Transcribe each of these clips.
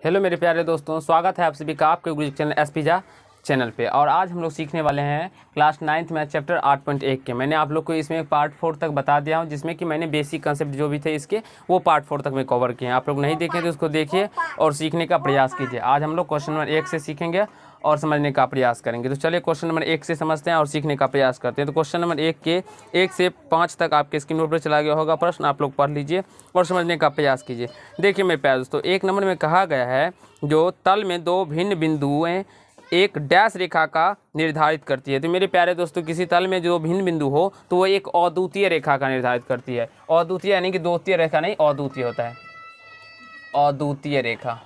Hello मेरे प्यारे दोस्तों, स्वागत है आप सभी का आपके गुरु चैनल एसपीजा चैनल पे। और आज हम लोग सीखने वाले हैं क्लास 9th मैथ चैप्टर 8.1 के। मैंने आप लोग को इसमें पार्ट 4 तक बता दिया हूँ, जिसमें कि मैंने बेसिक कंसेप्ट जो भी थे इसके वो पार्ट 4 तक में कवर किए हैं। आप लोग नहीं देखें तो उसको देखिए और सीखने का प्रयास कीजिए। आज हम लोग क्वेश्चन नंबर 1 से सीखेंगे और समझने का प्रयास करेंगे। तो चलिए क्वेश्चन नंबर 1 से समझते हैं और सीखने का प्रयास करते हैं। तो क्वेश्चन नंबर 1 के 1 से 5 तक आपके स्क्रीन पर चला गया होगा प्रश्न, आप लोग पढ़ लीजिए और समझने का प्रयास कीजिए। देखिए मेरे प्यारे दोस्तों, 1 नंबर में कहा गया है जो तल में दो भिन्न बिंदुएं एक डैश रेखा का निर्धारित करती है। तो मेरे प्यारे दोस्तों, किसी तल में जो भिन्न बिंदु हो तो वो एक अद्वितीय रेखा का निर्धारित करती है। अद्वितीय यानी कि द्वितीय रेखा नहीं, अद्वितीय होता है। अद्वितीय रेखा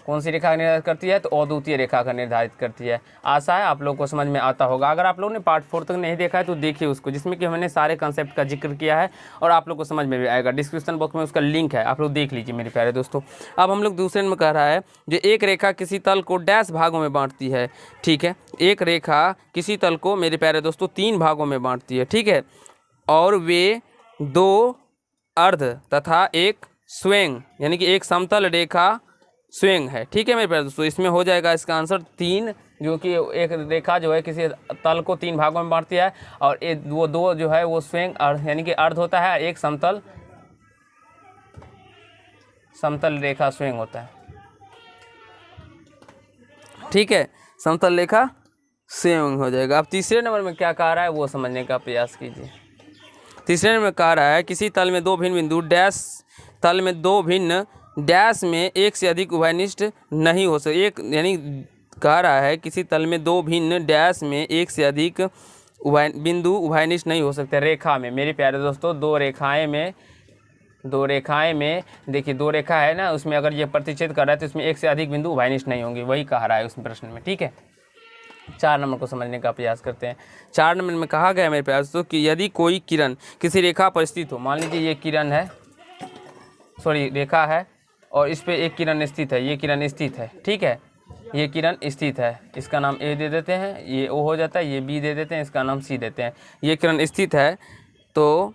कौन सी रेखा का निर्धारित करती है? तो अद्वितीय रेखा का निर्धारित करती है। आशा है आप लोग को समझ में आता होगा। अगर आप लोगों ने पार्ट 4 तक नहीं देखा है तो देखिए उसको, जिसमें कि हमने सारे कंसेप्ट का जिक्र किया है और आप लोग को समझ में भी आएगा। डिस्क्रिप्शन बॉक्स में उसका लिंक है, आप लोग देख लीजिए मेरे प्यारे दोस्तों। अब हम लोग दूसरे में कह रहा है जो एक रेखा किसी तल को डैश भागों में बांटती है। ठीक है, एक रेखा किसी तल को मेरे प्यारे दोस्तों 3 भागों में बांटती है। ठीक है, और वे 2 अर्ध तथा एक स्वयं यानी कि एक समतल रेखा स्वयं है। ठीक है मेरे प्यारे दोस्तों, इसमें हो जाएगा इसका आंसर 3, जो कि एक रेखा जो है किसी तल को 3 भागों में बांटती है और वो 2 जो है वो स्वयं यानी कि अर्ध होता है, एक समतल रेखा स्वयं होता है। ठीक है, समतल रेखा स्वयं हो जाएगा। अब तीसरे नंबर में क्या कह रहा है वो समझने का प्रयास कीजिए। तीसरे नंबर में कह रहा है किसी तल में 2 भिन्न बिंदु डैश तल में 2 भिन्न डैश में एक से अधिक उभयनिष्ठ नहीं हो सकते। एक यानी कह रहा है किसी तल में 2 भिन्न डैश में एक से अधिक बिंदु उभयनिष्ठ नहीं हो सकते रेखा में। मेरे प्यारे दोस्तों, 2 रेखाएं में देखिए 2 रेखा है ना, उसमें अगर ये प्रतिच्छेद कर रहा है तो इसमें एक से अधिक बिंदु उभयनिष्ठ नहीं होंगे, वही कह रहा है उस प्रश्न में। ठीक है, 4 नंबर को समझने का प्रयास करते हैं। 4 नंबर में कहा गया मेरे प्यारे दोस्तों कि यदि कोई किरण किसी रेखा पर स्थित हो, मान लीजिए ये किरण है, रेखा है और इस पे एक किरण स्थित है, ये किरण स्थित है। ठीक है, ये किरण स्थित है, इसका नाम ए दे देते हैं, ये ओ हो जाता है, ये बी दे देते हैं, इसका नाम सी देते हैं। ये किरण स्थित है तो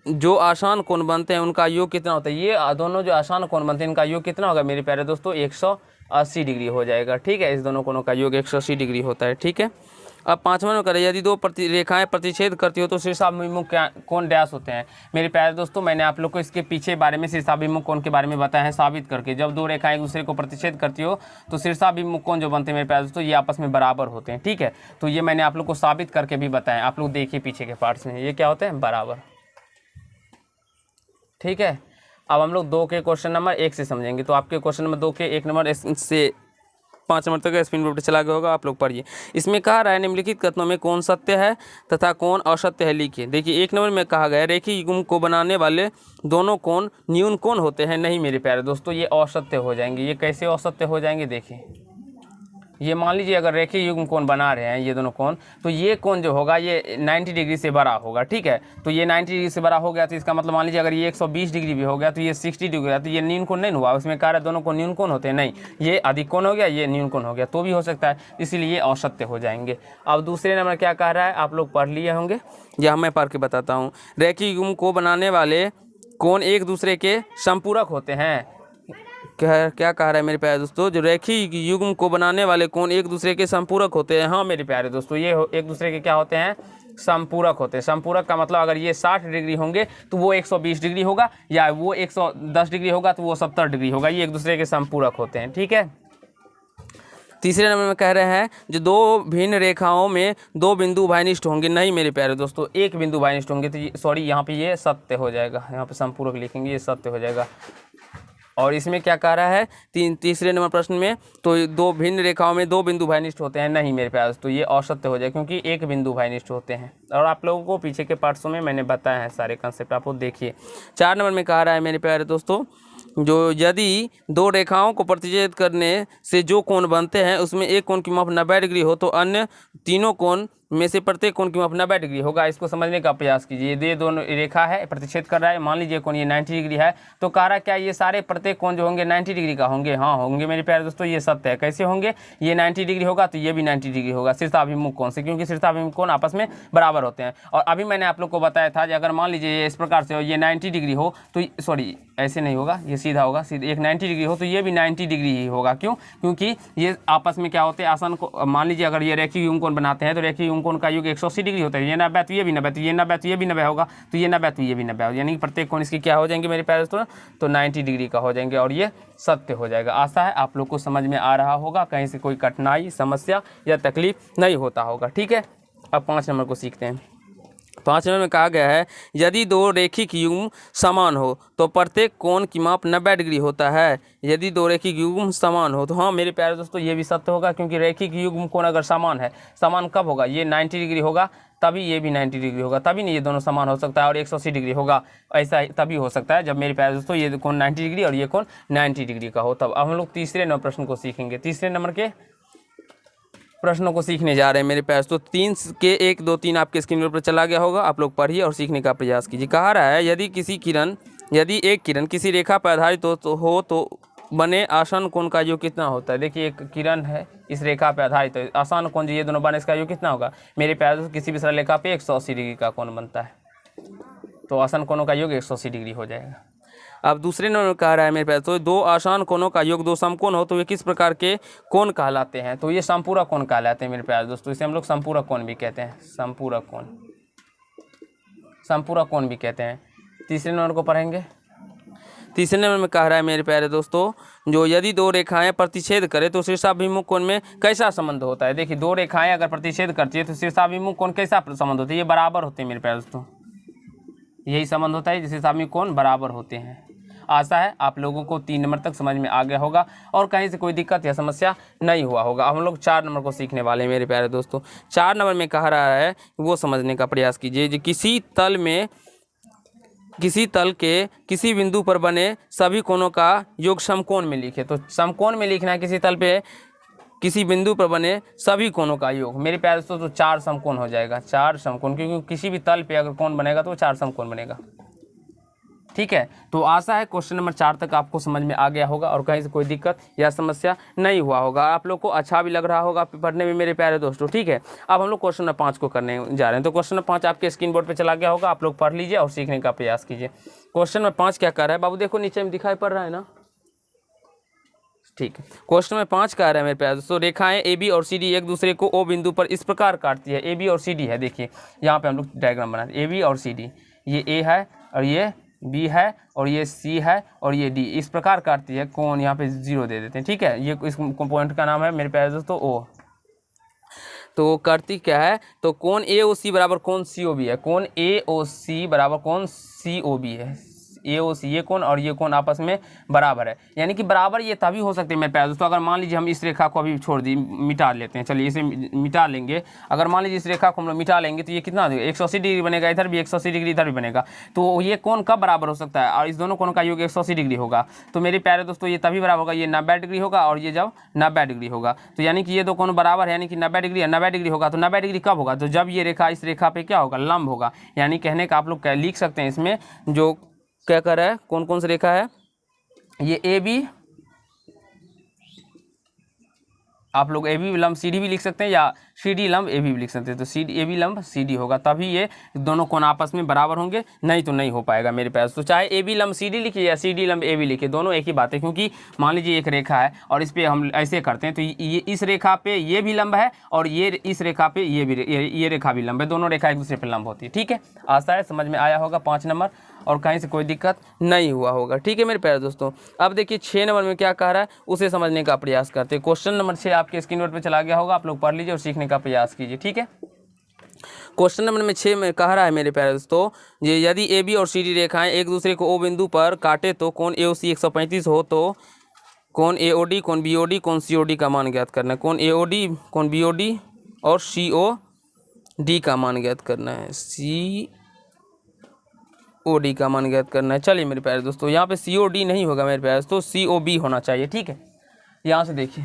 जो आसान कोण बनते हैं उनका योग कितना होता है? ये दोनों जो आसान कोण बनते हैं इनका योग कितना होगा मेरे प्यारे दोस्तों? 180 डिग्री हो जाएगा। ठीक है, इस दोनों कोणों का योग 180 डिग्री होता है। ठीक है, अब 5वां में करें यदि 2 रेखाएं प्रतिच्छेद करती हो तो शीर्षाभिमुख कोण डैश होते हैं। मेरे प्यारे दोस्तों, मैंने आप लोग को इसके पीछे बारे में शीर्षाभिमुख कोण के बारे में बताया है साबित करके। जब 2 रेखाएं एक दूसरे को प्रतिच्छेद करती हो तो शीर्षाभिमुख कोण जो बनते हैं मेरे प्यारे दोस्तों ये आपस में बराबर होते हैं। ठीक है, तो ये मैंने आप लोग को साबित करके भी बताया, आप लोग देखिए पीछे के पार्ट्स में ये क्या होते हैं, बराबर। ठीक है, अब हम लोग 2 के क्वेश्चन नंबर 1 से समझेंगे। तो आपके क्वेश्चन नंबर 2 के 1 नंबर से 5 नंबर तक स्क्रीन पर चला गया होगा, आप लोग पढ़िए। इसमें कहा रहा है निम्नलिखित कथनों में कौन सत्य है तथा कौन असत्य है लिखिए। देखिए 1 नंबर में कहा गया रेखीय युग्म को बनाने वाले दोनों कोण न्यून कोण होते हैं। नहीं मेरे प्यारे दोस्तों, ये असत्य हो जाएंगे। ये कैसे असत्य हो जाएंगे? देखिए, ये मान लीजिए अगर रेखीय युग्म कोण बना रहे हैं ये दोनों कोण, तो ये कोण जो होगा ये 90 डिग्री से बड़ा होगा। ठीक है, तो ये 90 डिग्री से बड़ा हो गया तो इसका मतलब मान लीजिए अगर ये 120 डिग्री भी हो गया तो ये 60 डिग्री हो गया, तो ये न्यून कोण नहीं हुआ। उसमें कह रहा है दोनों को न्यून कोण होते हैं, नहीं, ये अधिक कोण हो गया, ये न्यून कोण हो गया, तो भी हो सकता है, इसीलिए ये असत्य हो जाएंगे। अब दूसरे नंबर क्या कह रहा है आप लोग पढ़ लिए होंगे, या मैं पढ़ के बताता हूँ। रेखीय युग्म को बनाने वाले कोण एक दूसरे के संपूरक होते हैं। क्या कह रहा है मेरे प्यारे दोस्तों? जो रेखीय युग्म को बनाने वाले कोण एक दूसरे के संपूरक होते हैं। हाँ मेरे प्यारे दोस्तों, ये एक दूसरे के क्या होते हैं? संपूरक होते हैं। संपूरक का मतलब अगर ये 60 डिग्री होंगे तो वो 120 डिग्री होगा, या वो 110 डिग्री होगा तो वो 70 डिग्री होगा। ये एक दूसरे के संपूरक होते हैं। ठीक है, तीसरे नंबर में कह रहे हैं जो 2 भिन्न रेखाओं में 2 बिंदु उभयनिष्ठ होंगे। नहीं मेरे प्यारे दोस्तों, एक बिंदु उभयनिष्ठ होंगे, तो सॉरी यहाँ पे ये सत्य हो जाएगा, यहाँ पे संपूरक लिखेंगे, ये सत्य हो जाएगा। और इसमें क्या कह रहा है तीसरे नंबर प्रश्न में, तो 2 भिन्न रेखाओं में 2 बिंदु उभयनिष्ठ होते हैं। नहीं मेरे प्यारे दोस्तों, ये असत्य हो जाए क्योंकि एक बिंदु उभयनिष्ठ होते हैं। और आप लोगों को पीछे के पार्ट्सों में मैंने बताया है सारे कंसेप्ट, आप लोग देखिए। 4 नंबर में कह रहा है मेरे प्यारे दोस्तों जो यदि 2 रेखाओं को प्रतिच्छेद करने से जो कोण बनते हैं उसमें एक कोण की माप 90 डिग्री हो तो अन्य तीनों कोण में से प्रत्येक कोण की माप 90 डिग्री होगा। इसको समझने का प्रयास कीजिए। ये दोनों रेखा है, प्रतिच्छेद कर रहा है। मान लीजिए कोण ये 90 डिग्री है, तो कह रहा है क्या ये सारे प्रत्येक कोण जो होंगे 90 डिग्री का होंगे? हाँ होंगे मेरे प्यारे दोस्तों, ये सत्य है। कैसे होंगे? ये 90 डिग्री होगा तो ये भी 90 डिग्री होगा, शीर्षाभिमुख कोण से, क्योंकि शीर्षाभिमुख कोण आपस में बराबर होते हैं। और अभी मैंने आप लोग को बताया था कि अगर मान लीजिए इस प्रकार से हो, ये 90 डिग्री हो तो सॉरी ऐसे नहीं होगा, ये सीधा होगा, सीधे एक 90 डिग्री हो तो ये भी 90 डिग्री ही होगा। क्यों? क्योंकि ये आपस में क्या होते हैं, आसन को मान लीजिए अगर ये रेखीय युग्म कोण बनाते हैं तो रेखीय युग्म कोण का योग 180 डिग्री होता है। ये 90 तो ये भी 90, तो ये 90 तो ये भी 90 होगा, तो ये 90 तो ये भी 90 होगा, यानी कि प्रत्येक कोण इसकी क्या हो जाएंगे मेरे प्यारे दोस्तों? तो 90 डिग्री का हो जाएंगे और ये सत्य हो जाएगा। आशा है आप लोग को समझ में आ रहा होगा, कहीं से कोई कठिनाई, समस्या या तकलीफ नहीं होता होगा। ठीक है, अब 5 नंबर को सीखते हैं। 5 नंबर में कहा गया है यदि दो रेखिक युग्म समान हो तो प्रत्येक कोण की माप 90 डिग्री होता है। यदि दो रेखिक युग्म समान हो तो हाँ मेरे प्यारे दोस्तों ये भी सत्य होगा, क्योंकि रेखिक युग्म कोण अगर समान है, समान कब होगा? ये 90 डिग्री होगा तभी ये भी 90 डिग्री होगा, तभी नहीं ये दोनों समान हो सकता है। और 180 डिग्री होगा, ऐसा तभी हो सकता है जब मेरे प्यारे दोस्तों ये कोण 90 डिग्री और ये कोण 90 डिग्री का हो तब। अब हम लोग तीसरे नंबर प्रश्न को सीखेंगे। तीसरे नंबर के प्रश्नों को सीखने जा रहे हैं मेरे प्यारे। तो 3 के 1 2 3 आपके स्क्रीन पर चला गया होगा, आप लोग पढ़िए और सीखने का प्रयास कीजिए। कहा रहा है यदि एक किरण किसी रेखा पर आधारित हो तो बने आसन कोण का योग कितना होता है? देखिए एक किरण है इस रेखा पर आधारित, तो आसान कोण जो ये दोनों बने इसका योग कितना होगा मेरे प्यारे? किसी भी सरल रेखा पे 180 डिग्री का कोण बनता है, तो आसन कोणों का योग 180 डिग्री हो जाएगा। अब दूसरे नंबर कह रहा है मेरे पास, तो दो आसान कोणों का योग दो समकोण हो तो ये किस प्रकार के कोण कहलाते हैं? तो ये समपूरक कोण कहलाते हैं मेरे प्यारे दोस्तों। इसे हम लोग समपूरक कोण भी कहते हैं, समपूरक कोण भी कहते हैं। तीसरे नंबर को पढ़ेंगे। तीसरे नंबर में कह रहा है मेरे प्यारे दोस्तों, जो यदि दो रेखाएं प्रतिच्छेद करें तो शीर्षाभिमुख कोण में कैसा संबंध होता है? देखिए दो रेखाएं अगर प्रतिच्छेद करती है तो शीर्षाभिमुख कोण कैसा संबंध होता है? ये बराबर होते हैं मेरे प्यारे दोस्तों, यही संबंध होता है जिससे शीर्षाभिमुख कोण बराबर होते हैं। आशा है आप लोगों को 3 नंबर तक समझ में आ गया होगा और कहीं से कोई दिक्कत या समस्या नहीं हुआ होगा। अब हम लोग 4 नंबर को सीखने वाले हैं मेरे प्यारे दोस्तों। 4 नंबर में कह रहा है वो समझने का प्रयास कीजिए। जो किसी तल के किसी बिंदु पर बने सभी कोणों का योग समकोण में लिखे। तो समकोण में लिखना है, किसी तल पे किसी बिंदु पर बने सभी कोणों का योग। मेरे प्यारे दोस्तों तो 4 समकोण हो जाएगा, 4 समकोण, क्योंकि किसी भी तल पे अगर कोण बनेगा तो 4 समकोण बनेगा। ठीक है, तो आशा है क्वेश्चन नंबर 4 तक आपको समझ में आ गया होगा और कहीं से कोई दिक्कत या समस्या नहीं हुआ होगा। आप लोग को अच्छा भी लग रहा होगा पढ़ने में मेरे प्यारे दोस्तों। ठीक है, अब हम लोग क्वेश्चन नंबर 5 को करने जा रहे हैं। तो क्वेश्चन नंबर 5 आपके स्क्रीन बोर्ड पर चला गया होगा, आप लोग पढ़ लीजिए और सीखने का प्रयास कीजिए। क्वेश्चन नंबर 5 क्या कर रहा है बाबू? देखो नीचे में दिखाई पड़ रहा है ना? ठीक है, क्वेश्चन नंबर 5 कह रहा है मेरे प्यारे दोस्तों, रेखाएं ए बी और सी डी एक दूसरे को ओ बिंदु पर इस प्रकार काटती है। ए बी और सी डी है, देखिए यहाँ पे हम लोग डायग्राम बनाते हैं। ए बी और सी डी, ये ए है और ये बी है और ये सी है और ये डी, इस प्रकार काटती है। कोण यहाँ पे 0 दे देते हैं। ठीक है, ये इस पॉइंट का नाम है मेरे प्यारे दोस्तों ओ। तो करती क्या है? तो कोण ए ओ सी बराबर कोण सी ओ बी है। कोण ए ओ सी बराबर कोण सी ओ बी है। ए ओ सी ये कोण और ये कोण आपस में बराबर है, यानी कि बराबर ये तभी हो सकते हैं मेरे प्यारे दोस्तों। अगर मान लीजिए हम इस रेखा को अभी छोड़ दी, मिटा लेते हैं, चलिए इसे मिटा लेंगे। अगर मान लीजिए इस रेखा को हम लोग मिटा लेंगे तो ये कितना देगा? 180 डिग्री बनेगा, इधर भी 180 डिग्री, इधर भी बनेगा। तो ये कोण कब बराबर हो सकता है? और इस दोनों कोणों का योग 180 डिग्री होगा। तो मेरे प्यारे दोस्तों ये तभी बराबर होगा, ये 90 डिग्री होगा और ये जब 90 डिग्री होगा। तो यानी कि ये दो कोण बराबर है, यानी कि 90 डिग्री है, 90 डिग्री होगा। तो 90 डिग्री कब होगा? तो जब ये रेखा इस रेखा पे क्या होगा? लंब होगा। यानी कहने का आप लोग लिख सकते हैं इसमें जो क्या कर रहा है, कौन कौन सी रेखा है? ये ए बी, आप लोग ए बी लंब सी डी भी लिख सकते हैं या सी डी लंब ए बी भी लिख सकते हैं। तो सी डी ए बी लंब सी डी होगा, तभी ये दोनों कोण आपस में बराबर होंगे, नहीं तो नहीं हो पाएगा मेरे पास। तो चाहे ए बी लंब सी डी लिखिए या सी डी लंब ए बी लिखिए, दोनों एक ही बात है। क्योंकि मान लीजिए एक रेखा है और इस पर हम ऐसे करते हैं तो ये इस रेखा पे ये भी लंब है और ये इस रेखा पे ये रेखा भी लंब है, दोनों रेखा एक दूसरे पर लंब होती है। ठीक है, आशा है समझ में आया होगा 5 नंबर और कहीं से कोई दिक्कत नहीं हुआ होगा। ठीक है मेरे प्यारे दोस्तों, अब देखिए 6 नंबर में क्या कह रहा है उसे समझने का प्रयास करते हैं। क्वेश्चन नंबर 6 आपके स्क्रीन पर चला गया होगा, आप लोग पढ़ लीजिए और सीखने का प्रयास कीजिए। ठीक है, क्वेश्चन नंबर 6 में कह रहा है मेरे प्यारे दोस्तों, ये यदि ए बी और सी डी रेखाएं एक दूसरे को ओ बिंदु पर काटे तो कोण ए ओ सी 135 हो तो कोण ए ओ डी, कोण बी ओ डी, कोण सी ओ डी का मान ज्ञात करना है। कोण ए ओ डी, कोण बी ओ डी और सी ओ डी का मान ज्ञात करना है। सी ओ डी का मान ज्ञात करना है। चलिए मेरे प्यारे दोस्तों, यहाँ पे सी ओ डी नहीं होगा मेरे प्यारे दोस्तों, सी ओ बी होना चाहिए। ठीक है, यहाँ से देखिए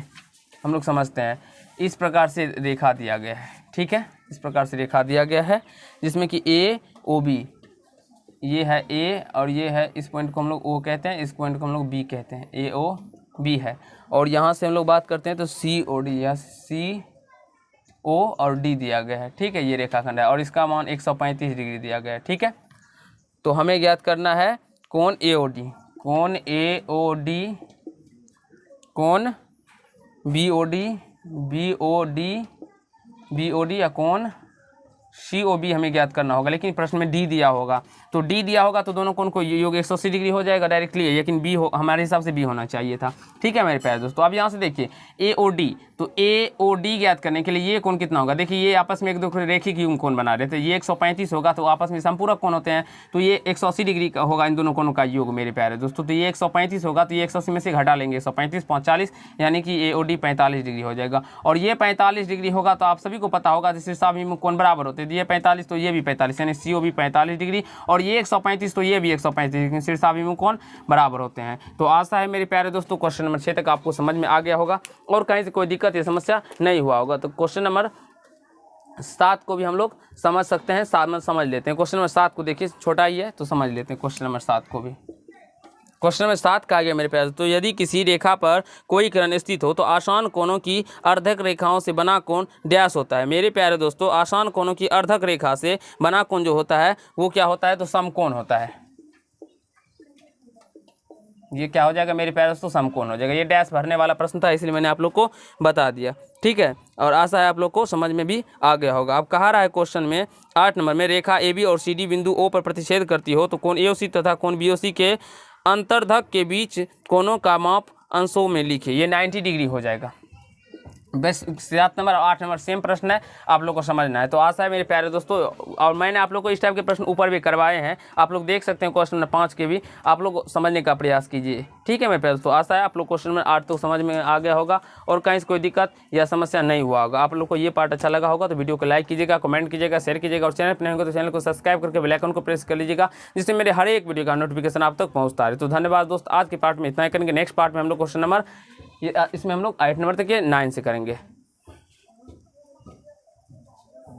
हम लोग समझते हैं, इस प्रकार से रेखा दिया गया है। ठीक है, इस प्रकार से रेखा दिया गया है जिसमें कि ए ओ बी, ये है ए और ये है, इस पॉइंट को हम लोग ओ कहते हैं, इस पॉइंट को हम लोग बी कहते हैं, ए ओ बी है। और यहाँ से हम लोग बात करते हैं तो सी ओ डी, या सी ओ और डी दिया गया है, ठीक है, ये रेखाखंड है और इसका मान 135 डिग्री दिया गया है, ठीक है। तो हमें ज्ञात करना है कोण ए ओ डी, कोण ए ओ डी, कोण B O D, B O D, B O D या कोण सी ओ बी हमें ज्ञात करना होगा। लेकिन प्रश्न में डी दिया होगा, तो डी दिया होगा तो दोनों कोण को योग 180 डिग्री हो जाएगा डायरेक्टली, लेकिन बी हो हमारे हिसाब से बी होना चाहिए था, ठीक है मेरे प्यारे दोस्तों। अब यहाँ से देखिए ए ओ डी, तो ए ओ डी ज्ञात करने के लिए ये कोण कितना होगा, देखिए ये आपस में एक दूसरे रेखिक युग्म कोण बना रहे थे, ये 135 होगा तो आपस में संपूरक कोण होते हैं, तो ये 180 डिग्री का होगा इन दोनों कोणों का योग मेरे प्यारे दोस्तों। तो ये 135 होगा तो ये 180 में से घटा लेंगे 135 45, यानी कि ए ओ डी 45 डिग्री हो जाएगा। और ये 45 डिग्री होगा तो आप सभी को पता होगा शीर्षाभिमुख कोण बराबर होते हैं, ये 45 तो ये भी 45, यानी सी ओ भी 45 डिग्री और ये 135 तो ये भी 135, लेकिन शीर्षाभिमुख कोण बराबर होते हैं। तो आशा है मेरे प्यारे दोस्तों क्वेश्चन नंबर 6 तक आपको समझ में आ गया होगा और कहीं से कोई दिक्कत या समस्या नहीं हुआ होगा। तो क्वेश्चन नंबर 7 को भी हम लोग समझ सकते हैं, समझ लेते हैं। क्वेश्चन नंबर 7 को देखिए, छोटा ही है तो समझ लेते हैं क्वेश्चन नंबर 7 को भी। क्वेश्चन नंबर 7 का आ गया मेरे प्यारे, तो यदि किसी रेखा पर कोई किरण स्थित हो तो आसान कोणों की अर्धक रेखाओं से बना कोण डैश होता है। मेरे प्यारे दोस्तों आसान कोणों की अर्धक रेखा से बना कोण जो होता है वो क्या होता है, तो समकोण होता है। ये क्या हो जाएगा मेरे प्यारे दोस्तों, समकोण हो जाएगा। ये डैश भरने वाला प्रश्न था इसलिए मैंने आप लोग को बता दिया, ठीक है। और आशा है आप लोग को समझ में भी आ गया होगा। अब कहा रहा है क्वेश्चन में 8 नंबर में, रेखा ए बी और सी डी बिंदु ओ पर प्रतिच्छेद करती हो तो कोण ए ओ सी तथा कोण बी ओ सी के अंतर्धक के बीच कोणों का माप अंशों में लिखिए। ये 90 डिग्री हो जाएगा। बस 7 नंबर और 8 नंबर सेम प्रश्न है, आप लोग को समझना है। तो आशा है मेरे प्यारे दोस्तों, और मैंने आप लोग को इस टाइप के प्रश्न ऊपर भी करवाए हैं, आप लोग देख सकते हैं क्वेश्चन नंबर 5 के भी, आप लोग समझने का प्रयास कीजिए, ठीक है मेरे प्यारे दोस्तों। आशा है आप लोग क्वेश्चन नंबर 8 तो समझ में आ गया होगा और कहीं से कोई दिक्कत या समस्या नहीं हुआ होगा। आप लोग को ये पार्ट अच्छा लगा होगा तो वीडियो को लाइक कीजिएगा, कमेंट कीजिएगा, शेयर कीजिएगा और चैनल पर नहीं होगा तो चैनल को सब्सक्राइब करके बेल आइकन को प्रेस कर लीजिएगा, जिससे मेरे हर एक वीडियो का नोटिफिकेशन आप तक पहुँचता है। तो धन्यवाद दोस्त, आज के पार्ट में इतना ही करेंगे। नेक्स्ट पार्ट में हम लोग क्वेश्चन नंबर इसमें हम लोग 8 नंबर तक 9 से करेंगे।